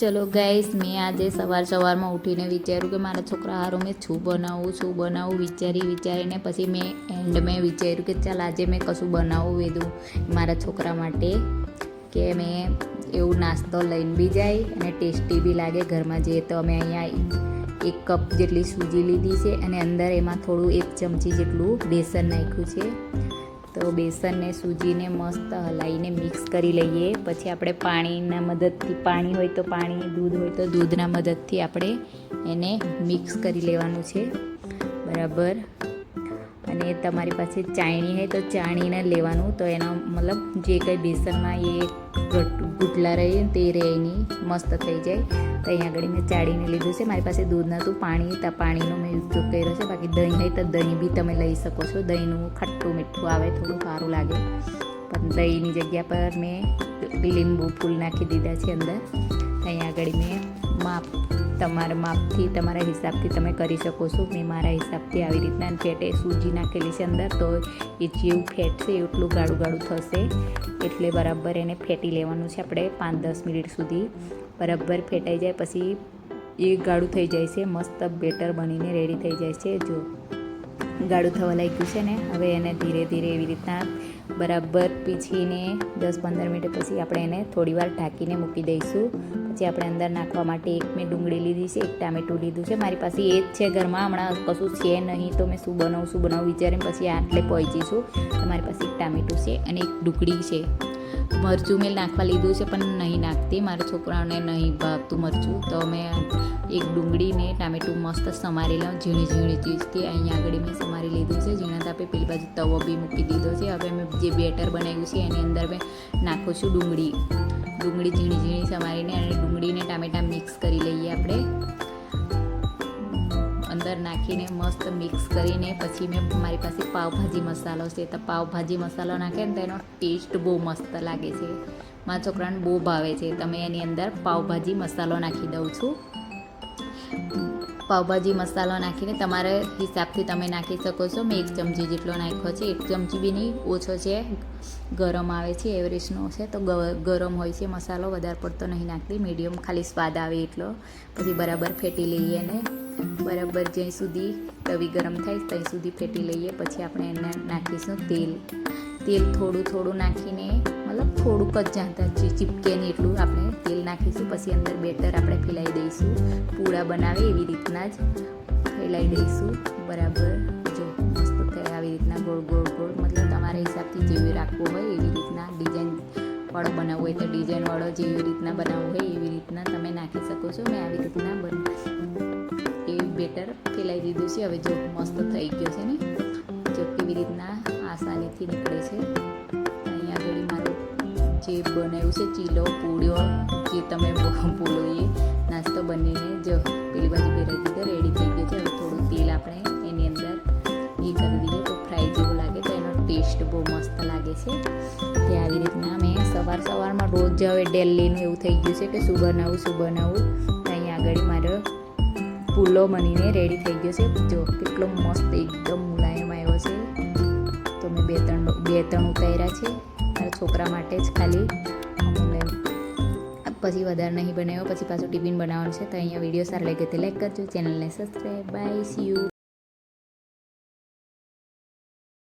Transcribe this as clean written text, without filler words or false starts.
ચલો ગાઈસ, મેં આજે સવારમાં ઉઠીને વિચાર્યું કે મારા છોકરા હારું મેં શું બનાવું વિચારીને પછી મેં એન્ડમાં વિચાર્યું કે ચાલ આજે મેં કશું બનાવવું વેધું મારા છોકરા માટે કે મેં એવું નાસ્તો લઈને બી જાય અને ટેસ્ટી બી લાગે. ઘરમાં જઈએ તો અમે અહીંયા 1 કપ જેટલી સૂજી લીધી છે અને અંદર એમાં થોડું 1 ચમચી જેટલું બેસન નાખ્યું છે. તો બેસનને સૂજીને મસ્ત હલાવીને મિક્સ કરી લઈએ. પછી આપણે પાણીના મદદથી, પાણી હોય તો પાણી, દૂધ હોય તો દૂધના મદદથી આપણે એને મિક્સ કરી લેવાનું છે બરાબર. અને તમારી પાસે ચાળણી હોય તો ચાળણીને લેવાનું, તો એનો મતલબ જે કંઈ બેસનમાં એ ગુટલા રહે તે રહેની મસ્ત થઈ જાય. તો અહીંયા આગળ મેં ચાળીને લીધું છે. મારી પાસે દૂધ નહોતું, પાણીનો મેં ઉપયોગ કર્યો છે. બાકી દહીં હોય તો દહીં બી તમે લઈ શકો છો. દહીંનું ખટ્ટું મીઠું આવે, થોડું સારું લાગે. પણ દહીંની જગ્યા પર મેં લીંબુ ફૂલ નાખી દીધા છે અંદર. અહીંયા આગળ મેં તમારા માપથી, તમારા હિસાબથી તમે કરી શકો છો. મેં મારા હિસાબથી આવી રીતના ફેટે સૂજી નાખેલી છે અંદર, તો એ જેવું ફેટશે એટલું ગાળું થશે. એટલે બરાબર એને ફેટી લેવાનું છે આપણે 5-10 મિનિટ સુધી. બરાબર ફેટાઈ જાય પછી એ ગાળું થઈ જાય છે, મસ્ત બેટર બનીને રેડી થઈ જાય છે. જો ગાળું થવા લાગ્યું છે ને, હવે એને ધીરે ધીરે એવી રીતના બરાબર પીછીને 10-15 મિનિટ પછી આપણે એને થોડીવાર ઢાંકીને મૂકી દઈશું. પછી આપણે અંદર નાખવા માટે મેં ડુંગળી લીધી છે, 1 ટામેટું લીધું છે. મારી પાસે એ જ છે ઘરમાં, હમણાં કશું છે નહીં તો મેં શું બનાવું વિચારીને પછી આટલે પહોંચીશું. તો મારી પાસે 1 ટામેટું છે અને 1 ડુંગળી છે. મરચું મેં નાખવા લીધું છે પણ નહીં નાખતી, મારા છોકરાઓને નહીં ભાવતું મરચું. તો મેં 1 ડુંગળીને ટામેટું મસ્ત સમારી લઉં ઝીણી ચીજથી. અહીંયા આગળ મેં સમારી લીધું છે. ઝીણા તાપે પેલી બાજુ તવો બી મૂકી દીધો છે. હવે મેં જે બેટર બનાવ્યું છે એની અંદર મેં નાખું છું ડુંગળી ઝીણી સમારીને, અને ડુંગળીને ટામેટાં મિક્સ કરી લઈએ આપણે અંદર નાખીને મસ્ત મિક્સ કરીને. પછી મારી પાસે પાવભાજી મસાલો છે, તો પાવભાજી મસાલો નાખે ને તો એનો ટેસ્ટ બહુ મસ્ત લાગે છે. મારા છોકરાને બહુ ભાવે છે. તમે એની અંદર પાવભાજી મસાલો નાખી દઉં છું. પાવભાજી મસાલો નાખીને તમારા હિસાબથી તમે નાખી શકો છો. મેં 1 ચમચી જેટલો નાખ્યો છે, 1 ચમચી બી નહીં, ઓછો છે. ગરમ આવે છે, એવરેસ્ટનો છે, તો ગરમ હોય છે મસાલો, વધારે પડતો નહીં નાખતી, મીડિયમ, ખાલી સ્વાદ આવે એટલો. પછી બરાબર ફેટી લઈએ એને, બરાબર જ્યાં સુધી તવી ગરમ થાય ત્યાં સુધી ફેટી લઈએ. પછી આપણે એને નાખીશું તેલ થોડું નાખીને, મતલબ થોડુંક જ જ્યાં ચીપકે નહીં એટલું આપણે તેલ નાખીશું. પછી અંદર બેટર આપણે ફેલાઈ દઈશું, પૂડા બનાવે એવી રીતના જ ફેલાઈ દઈશું બરાબર. જો મસ્ત થાય આવી રીતના ગોળ, મતલબ તમારા હિસાબથી જેવી રાખવું હોય એવી રીતના, ડિઝાઇન વાળો બનાવવું હોય તો ડિઝાઇન વાળો, જેવી રીતના બનાવવું હોય એવી રીતના તમે નાખી શકો છો. મેં આવી રીતના બેટર ફેલાઈ દીધું છે. હવે જો મસ્ત થઈ ગયો છે ને, જો કેવી રીતના આસાનીથી નીકળે છે. અહીંયા આગળ મારું જે બનાવ્યું છે ચીલો, પૂડ્યો, જે તમે બોલો એ નાસ્તો બનીને જો પેલી બાજુ ભેરાઈ દીધો, રેડી થઈ ગયો છે. હવે થોડું તેલ આપણે એની અંદર એ કરી દઈએ તો ફ્રાય જેવું લાગે, તો એનો ટેસ્ટ બહુ મસ્ત લાગે છે. તે આવી રીતના મેં સવારમાં રોજ હવે ડેલીનું એવું થઈ ગયું છે કે શું બનાવું. અહીંયા આગળ મારો પુલ્લો બનીને રેડી થઈ ગયો છે. જો કેટલો મસ્ત એકદમ મુલાયમ આવ્યો છે. તો મેં 2-3 ઉતાર્યા છે મારા છોકરા માટે જ ખાલી, પછી વધારે નહીં બનાવ્યો. પછી પાછું ટિફિન બનાવવાનું છે. તો અહીંયા વિડીયો સારો લાગે તો લાઈક કરજો, ચેનલને સબસ્ક્રાઈબ. By, C you.